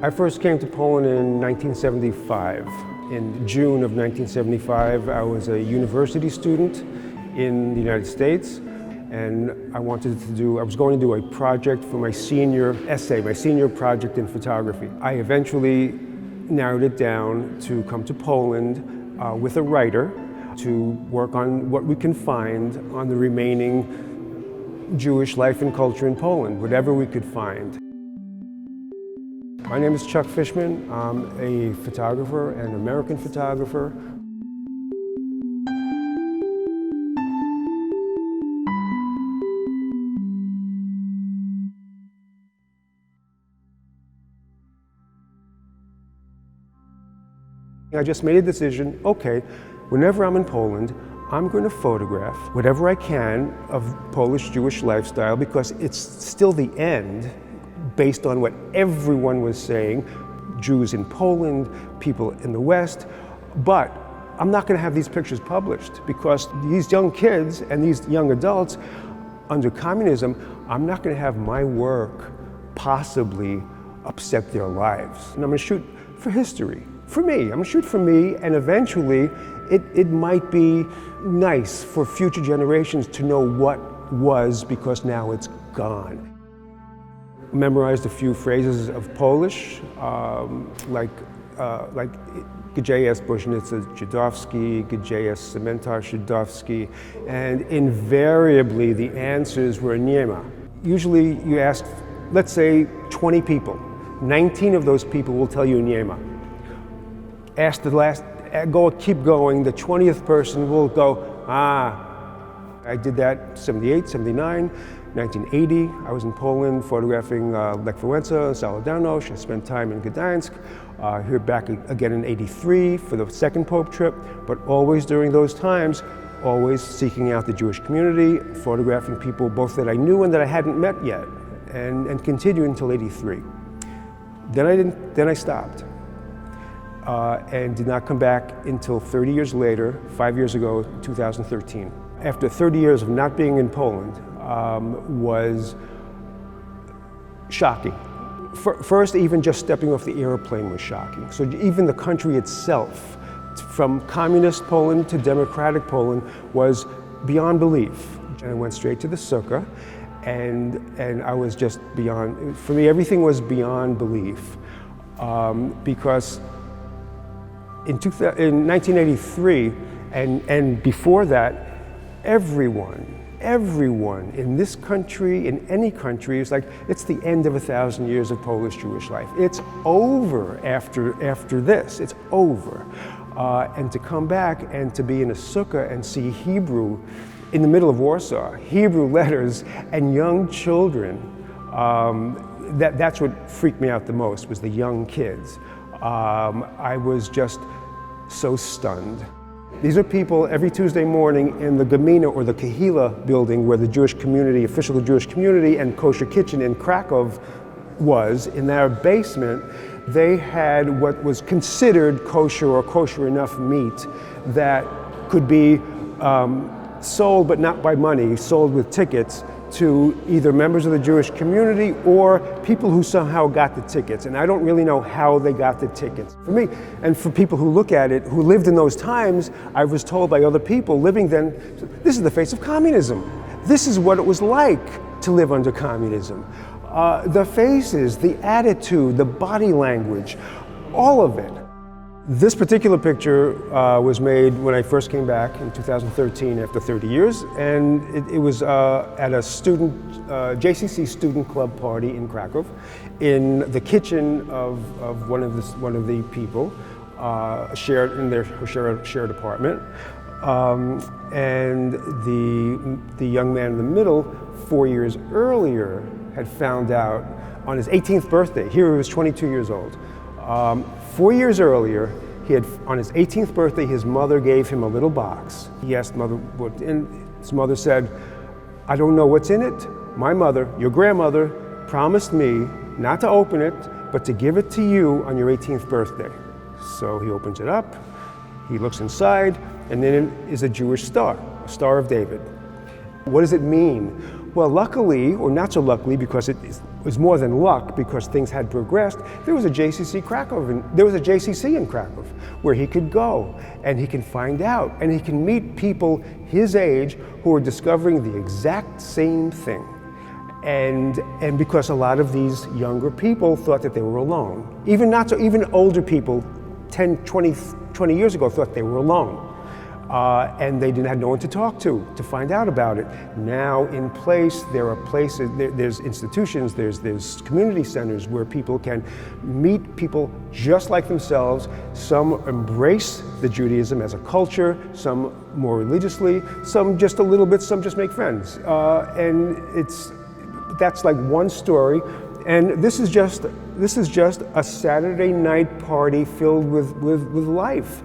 I first came to Poland in 1975. In June of 1975, I was a university student in the United States, and I was going to do a project for my senior essay, my senior project in photography. I eventually narrowed it down to come to Poland with a writer to work on what we can find on the remaining Jewish life and culture in Poland, whatever we could find. My name is Chuck Fishman. I'm a photographer, an American photographer. I just made a decision, okay, whenever I'm in Poland, I'm going to photograph whatever I can of Polish Jewish lifestyle, because it's still the end, based on what everyone was saying, Jews in Poland, people in the West. But I'm not going to have these pictures published, because these young kids and these young adults under communism, I'm not going to have my work possibly upset their lives. And I'm going to shoot for history, for me. I'm going to shoot for me, and eventually it might be nice for future generations to know what was, because now it's gone. Memorized a few phrases of Polish, like Gdzie jest Bożnicy Żydowski, Gdzie jest Cmentarz Żydowski, and invariably the answers were nie ma. Usually you ask, let's say 20 people, 19 of those people will tell you nie ma. Ask the last, keep going, the 20th person will go, I did that 78, 79, 1980. I was in Poland photographing Lech Wałęsa, Solidarność. I spent time in Gdańsk. Here back again in 83 for the second Pope trip, but always during those times, always seeking out the Jewish community, photographing people both that I knew and that I hadn't met yet, and continued until 83. Then I stopped. And did not come back until 30 years later, 5 years ago, 2013. After 30 years of not being in Poland, was shocking. First, even just stepping off the airplane was shocking. So even the country itself, from communist Poland to democratic Poland, was beyond belief. And I went straight to the sukkah, and I was just beyond, for me, everything was beyond belief. Because in 1983, and before that, everyone in this country, in any country, is like, it's the end of 1,000 years of Polish Jewish life. It's over after this, it's over. And to come back and to be in a sukkah and see Hebrew in the middle of Warsaw, Hebrew letters and young children, that's what freaked me out the most, was the young kids. I was just so stunned. These are people every Tuesday morning in the Gmina, or the Kahila building, where the Jewish community, official Jewish community and kosher kitchen in Krakow was. In their basement, they had what was considered kosher or kosher enough meat that could be sold, but not by money, sold with tickets to either members of the Jewish community or people who somehow got the tickets. And I don't really know how they got the tickets. For me, and for people who look at it, who lived in those times, I was told by other people living then, this is the face of communism. This is what it was like to live under communism. The faces, the attitude, the body language, all of it. This particular picture was made when I first came back in 2013 after 30 years, and it was at a student, JCC student club party in Krakow, in the kitchen of one of the people, shared in their shared apartment, and the young man in the middle, 4 years earlier, had found out on his 18th birthday. Here he was 22 years old. 4 years earlier, on his 18th birthday, his mother gave him a little box. He asked mother what, and his mother said, I don't know what's in it. My mother, your grandmother, promised me not to open it, but to give it to you on your 18th birthday. So he opens it up, he looks inside, and then it is a Jewish star, a Star of David. What does it mean Well, luckily, or not so luckily, because it was more than luck, because things had progressed, there was a JCC in Krakow, where he could go, and he can find out, and he can meet people his age who are discovering the exact same thing. And because a lot of these younger people thought that they were alone. Even older people, 10, 20 years ago, thought they were alone. And they had no one to talk to find out about it. Now in place, there are places, there's institutions, there's community centers where people can meet people just like themselves. Some embrace the Judaism as a culture, some more religiously, some just a little bit, some just make friends. And that's like one story. And this is just a Saturday night party filled with life.